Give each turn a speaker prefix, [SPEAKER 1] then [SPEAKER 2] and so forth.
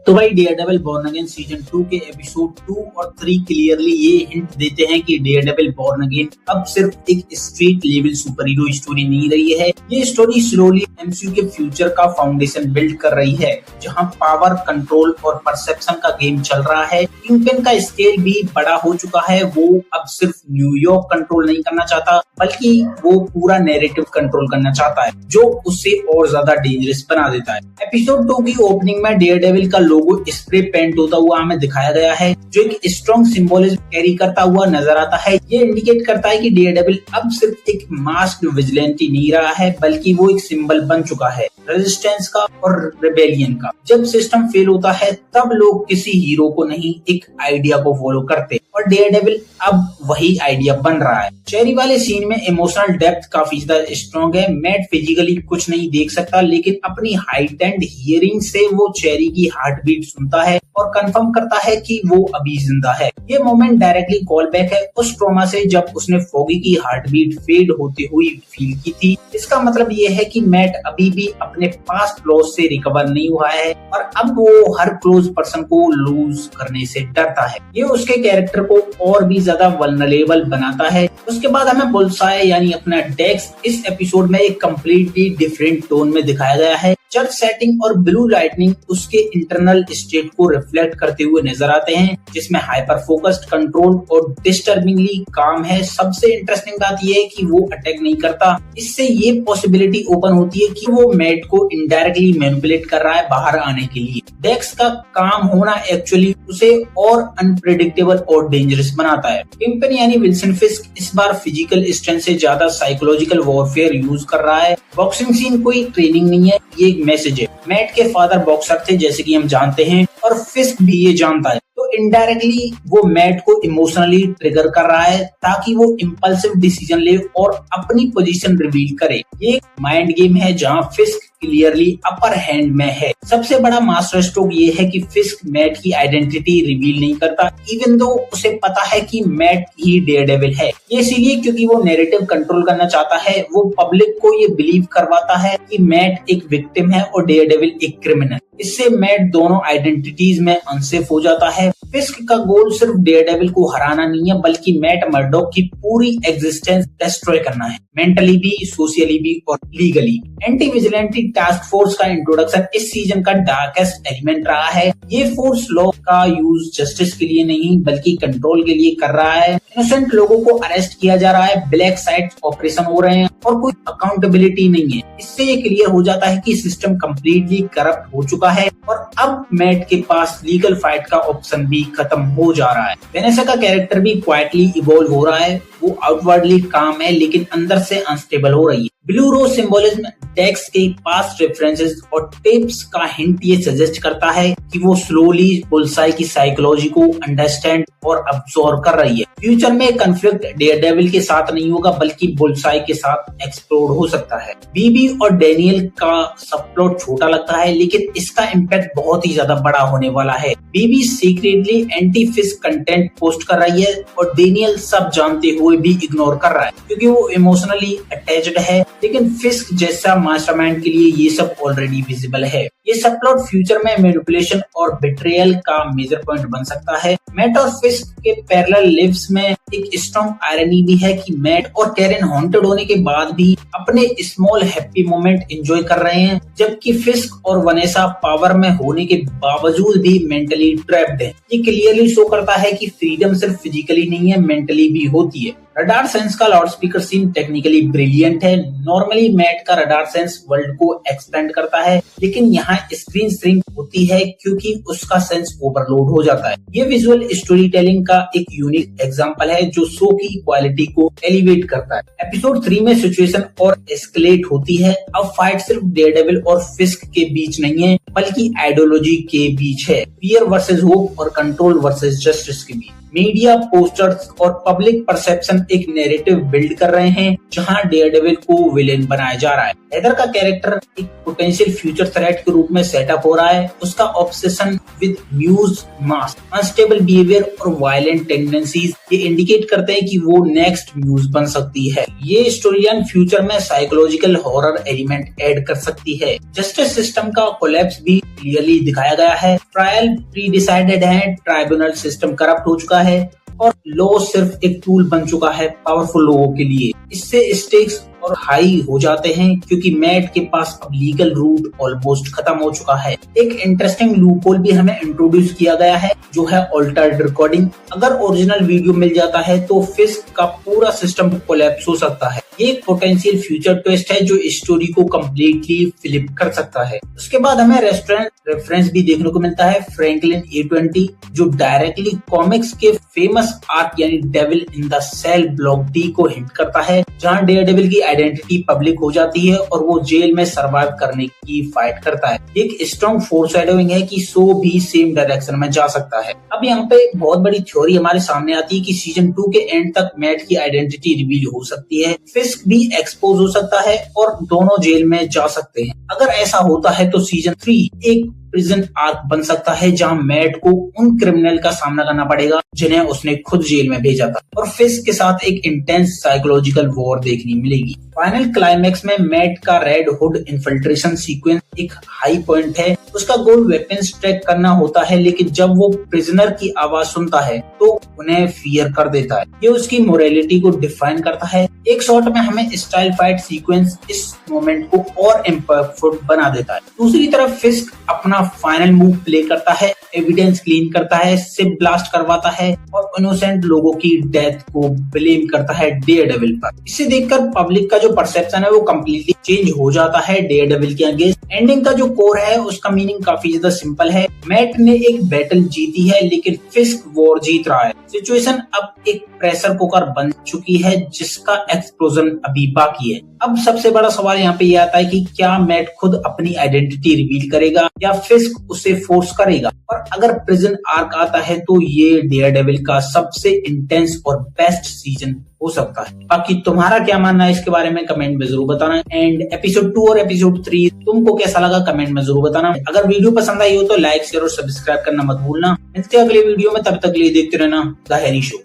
[SPEAKER 1] तो भाई Daredevil born again season 2 के एपिसोड 2 और 3 क्लियरली ये हिंट देते हैं कि डेयरडेविल बॉर्न अगेन अब सिर्फ एक street level super hero story नहीं रही है। ये स्टोरी स्लोली एमसीयू के फ्यूचर का फाउंडेशन बिल्ड कर रही है, जहां पावर, कंट्रोल और परसेप्शन का गेम चल रहा है। किंगपिन का स्केल भी बड़ा हो चुका है। वो अब सिर्फ न्यूयॉर्क कंट्रोल नहीं करना चाहता, बल्कि वो पूरा नैरेटिव कंट्रोल करना चाहता है, जो उससे और ज्यादा डेंजरस बना देता है। एपिसोड 2 की ओपनिंग में डेयरडेविल का लोगो स्प्रे पेंट होता हुआ हमें दिखाया गया है, जो एक स्ट्रॉन्ग सिंबोलिज्म कैरी करता हुआ नजर आता है। ये इंडिकेट करता है कि डेयरडेविल अब सिर्फ एक मास्क्ड विजिलेंटी नहीं रहा है, बल्कि वो एक सिंबल बन चुका है रेजिस्टेंस का और रिबेलियन का। जब सिस्टम फेल होता है तब लोग किसी हीरो को नहीं, एक आइडिया को फॉलो करते, और डेयरडेविल अब वही आइडिया बन रहा है। चेरी वाले सीन में इमोशनल डेप्थ काफी ज्यादा स्ट्रॉन्ग है। मैट फिजिकली कुछ नहीं देख सकता, लेकिन अपनी हाइटेंड हियरिंग से वो चेरी की हार्ट बीट सुनता है और कंफर्म करता है कि वो अभी जिंदा है। ये मोमेंट डायरेक्टली कॉल बैक है उस ट्रॉमा से जब उसने फॉगी की हार्ट बीट फेड होते हुए फील की थी। इसका मतलब ये है कि मैट अभी भी अपने पास्ट लॉस से रिकवर नहीं हुआ है, और अब वो हर क्लोज पर्सन को लूज करने से डरता है। ये उसके कैरेक्टर को और भी ज्यादा वल्नरेबल बनाता है। उसके बाद हमें बुल्साई यानी अपना डेक्स इस एपिसोड में एक कम्प्लीटली डिफरेंट टोन में दिखाया गया है। चर्च सेटिंग और ब्लू लाइटनिंग उसके इंटरनल स्टेट को रिफ्लेक्ट करते हुए नजर आते हैं, जिसमें हाइपर फोकस्ड, कंट्रोल और डिस्टर्बिंगली काम है। सबसे इंटरेस्टिंग बात यह है कि वो अटैक नहीं करता। इससे ये पॉसिबिलिटी ओपन होती है कि वो मैट को इनडायरेक्टली मैनिपुलेट कर रहा है बाहर आने के लिए। डेक्स का काम होना एक्चुअली उसे और अनप्रेडिक्टेबल और डेंजरस बनाता है। किंगपिन यानी विल्सन फिस्क इस बार फिजिकल स्ट्रेंथ से ज्यादा साइकोलॉजिकल वॉरफेयर यूज कर रहा है। बॉक्सिंग सीन कोई ट्रेनिंग नहीं है, ये एक मैसेज है। मैट के फादर बॉक्सर थे जैसे कि हम जानते हैं, और फिस्क भी ये जानता है, तो इनडायरेक्टली वो मैट को इमोशनली ट्रिगर कर रहा है ताकि वो इम्पल्सिव डिसीजन ले और अपनी पोजीशन रिवील करे। ये एक माइंड गेम है जहां फिस्क क्लियरली अपर हैंड में है। सबसे बड़ा मास्टर स्ट्रोक ये है कि फिस्क मैट की आइडेंटिटी रिवील नहीं करता, इवन दो उसे पता है कि मैट ही डेयरडेविल है। ये इसीलिए क्योंकि वो नैरेटिव कंट्रोल करना चाहता है। वो पब्लिक को ये बिलीव करवाता है कि मैट एक विक्टिम है और डेयरडेविल एक क्रिमिनल। इससे मैट दोनों आइडेंटिटीज में अनसेफ हो जाता है। फिस्क का गोल सिर्फ डेयरडेविल को हराना नहीं है, बल्कि मैट मर्डॉक की पूरी एग्जिस्टेंस डिस्ट्रॉय करना है, मेंटली भी, सोशली भी और legally. Anti vigilante task force का इंट्रोडक्शन इस सीजन का डार्केस्ट एलिमेंट रहा है। ये फोर्स लॉ का यूज जस्टिस के लिए नहीं, बल्कि कंट्रोल के लिए कर रहा है। इनोसेंट लोगों को अरेस्ट किया जा रहा है, ब्लैक साइट ऑपरेशन हो रहे हैं और कोई अकाउंटेबिलिटी नहीं है। इससे ये क्लियर हो जाता है कि सिस्टम कंप्लीटली करप्ट हो चुका है, और अब मैट के पास लीगल फाइट का ऑप्शन भी खत्म हो जा रहा है। वेनेसा का कैरेक्टर भी क्वाइटली इवॉल्व हो रहा है। वो आउटवर्डली काम है, लेकिन अंदर से अनस्टेबल हो रही है। ब्लू रोज सिंबोलिज्म, डेक्स के पास्ट रेफरेंसेस और टिप्स का हिंट ये सजेस्ट करता है कि वो स्लोली बुल्साई की साइकोलॉजी को अंडरस्टैंड और अब्सॉर्ब कर रही है। फ्यूचर में कन्फ्लिक्ट डेयरडेविल के साथ नहीं होगा, बल्कि बुल्साई के साथ एक्सप्लोर हो सकता है। बीबी और डेनियल का सबप्लॉट छोटा लगता है, लेकिन इसका इम्पैक्ट बहुत ही ज्यादा बड़ा होने वाला है। बीबी सीक्रेटली एंटी फिस्क कंटेंट पोस्ट कर रही है, और डेनियल सब जानते हुए भी इग्नोर कर रहा है, क्योंकि वो इमोशनली अटैच्ड है। लेकिन फिस्क जैसा मास्टरमाइंड के लिए ये सब ऑलरेडी विजिबल है। ये सबप्लॉट फ्यूचर में मैनिपुलेशन और बिट्रेयल का मेजर पॉइंट बन सकता है। मैट और फिस्क के पैरेलल लिव्स में एक स्ट्रॉन्ग आयरनी भी है कि मैट और कैरेन हॉन्टेड होने के बाद भी अपने स्मॉल हैप्पी मोमेंट एंजॉय कर रहे हैं, जबकि फिस्क और वनेसा पावर में होने के बावजूद भी मेंटली ट्रैप्ड हैं। ये क्लियरली शो करता है कि फ्रीडम सिर्फ फिजिकली नहीं है, मेंटली भी होती है। रडार सेंस का loud speaker scene technically brilliant है। नॉर्मली मैट का रडार सेंस वर्ल्ड को एक्सपेंड करता है, लेकिन यहाँ स्क्रीन श्रिंक होती है क्योंकि उसका सेंस ओवरलोड हो जाता है। ये विजुअल स्टोरी टेलिंग का एक यूनिक एग्जांपल है जो शो की क्वालिटी को एलिवेट करता है। एपिसोड 3 में सिचुएशन और एस्केलेट होती है। अब फाइट सिर्फ डेयरडेविल और फिस्क के बीच नहीं है, बल्कि आइडियोलॉजी के बीच है। फियर वर्सेस होप और कंट्रोल वर्सेस जस्टिस के बीच। मीडिया, पोस्टर्स और पब्लिक परसेप्शन एक नैरेटिव बिल्ड कर रहे हैं, जहां डेयरडेविल को विलेन बनाया जा रहा है। हेदर का कैरेक्टर एक पोटेंशियल फ्यूचर थ्रेट के रूप में सेटअप हो रहा है। उसका obsession with news mask, unstable behaviour और वायलेंट टेंडेंसीज ये इंडिकेट करते हैं कि वो नेक्स्ट न्यूज बन सकती है। ये स्टोरीलाइन फ्यूचर में साइकोलॉजिकल हॉरर एलिमेंट ऐड कर सकती है। जस्टिस सिस्टम का कोलैप्स भी क्लियरली दिखाया गया है। ट्रायल प्री डिसाइडेड है, ट्राइब्यूनल सिस्टम करप्ट हो चुका है और लॉ सिर्फ एक टूल बन चुका है पावरफुल लोगों के लिए। इससे स्टेक्स और हाई हो जाते हैं क्योंकि मैट के पास अब लीगल रूट ऑलमोस्ट खत्म हो चुका है। एक इंटरेस्टिंग लूपहोल भी हमें इंट्रोड्यूस किया गया है जो है ऑल्टर्ड रिकॉर्डिंग। अगर ओरिजिनल वीडियो मिल जाता है तो फिस्क का पूरा सिस्टम कोलैप्स हो सकता है। ये एक पोटेंशियल फ्यूचर ट्विस्ट है जो स्टोरी को कम्प्लीटली फ्लिप कर सकता है। उसके बाद हमें रेस्टोरेंट रेफरेंस भी देखने को मिलता है, फ्रैंकलिन A20, जो डायरेक्टली कॉमिक्स के फेमस आर्क यानी devil in the cell block D को हिंट करता है, जहां डेयरडेविल की आइडेंटिटी पब्लिक हो जाती है और वो जेल में सर्वाइव करने की फाइट करता है। एक स्ट्रॉन्ग फोरशैडोइंग है कि शो भी सेम डायरेक्शन में जा सकता है। अब यहाँ पे बहुत बड़ी थ्योरी हमारे सामने आती है कि सीजन 2 के एंड तक मैट की आइडेंटिटी रिवील हो सकती है, फिस्क भी एक्सपोज हो सकता है और दोनों जेल में जा सकते हैं। अगर ऐसा होता है तो सीजन 3 एक प्रिजन आर्क बन सकता है जहां मैट को उन क्रिमिनल का सामना करना पड़ेगा जिन्हें उसने खुद जेल में भेजा था और फिस्क के साथ एक इंटेंस साइकोलॉजिकल वॉर देखने मिलेगी। फाइनल क्लाइमेक्स में मैट का रेड हुड इन्फिल्ट्रेशन सीक्वेंस एक हाई पॉइंट है। उसका गोल वेपन्स ट्रैक करना होता है, लेकिन जब वो प्रिजनर की आवाज सुनता है तो उन्हें फियर कर देता है। ये उसकी मोरालिटी को डिफाइन करता है। एक शॉट में हमें स्टाइल फाइट सीक्वेंस इस मोमेंट को और इम्पैक्टफुल बना देता है। दूसरी तरफ फिस्क अपना फाइनल मूव प्ले करता है, एविडेंस क्लीन करता है, शिप ब्लास्ट करवाता है और इनोसेंट लोगों की डेथ को ब्लेम करता है डेयरडेविल पर। इसे देखकर पब्लिक का जो परसेप्शन है वो कम्प्लीटली चेंज हो जाता है डेयरडेविल के अगेंस्ट। एंडिंग का जो कोर है उसका मीनिंग काफी ज्यादा सिंपल है। मैट ने एक बैटल जीती है लेकिन फिस्क वॉर जीत रहा है। सिचुएशन अब एक प्रेशर कुकर बन चुकी है जिसका एक्सप्लोजन अभी बाकी है। अब सबसे बड़ा सवाल यहाँ पे ये आता है कि क्या मैट खुद अपनी आइडेंटिटी रिवील करेगा या फिस्क उसे फोर्स करेगा, और अगर प्रिजन आर्क आता है तो ये डेयरडेविल का सबसे इंटेंस और बेस्ट सीजन हो सकता है। बाकी तुम्हारा क्या मानना है इसके बारे में कमेंट में जरूर बताना। एंड एपिसोड 2 और एपिसोड 3 तुमको कैसा लगा कमेंट में जरूर बताना। अगर वीडियो पसंद आई हो तो लाइक शेयर और सब्सक्राइब करना मत भूलना। मिलते हैं अगले वीडियो में, तब तक के लिए देखते रहना द हैरी शो।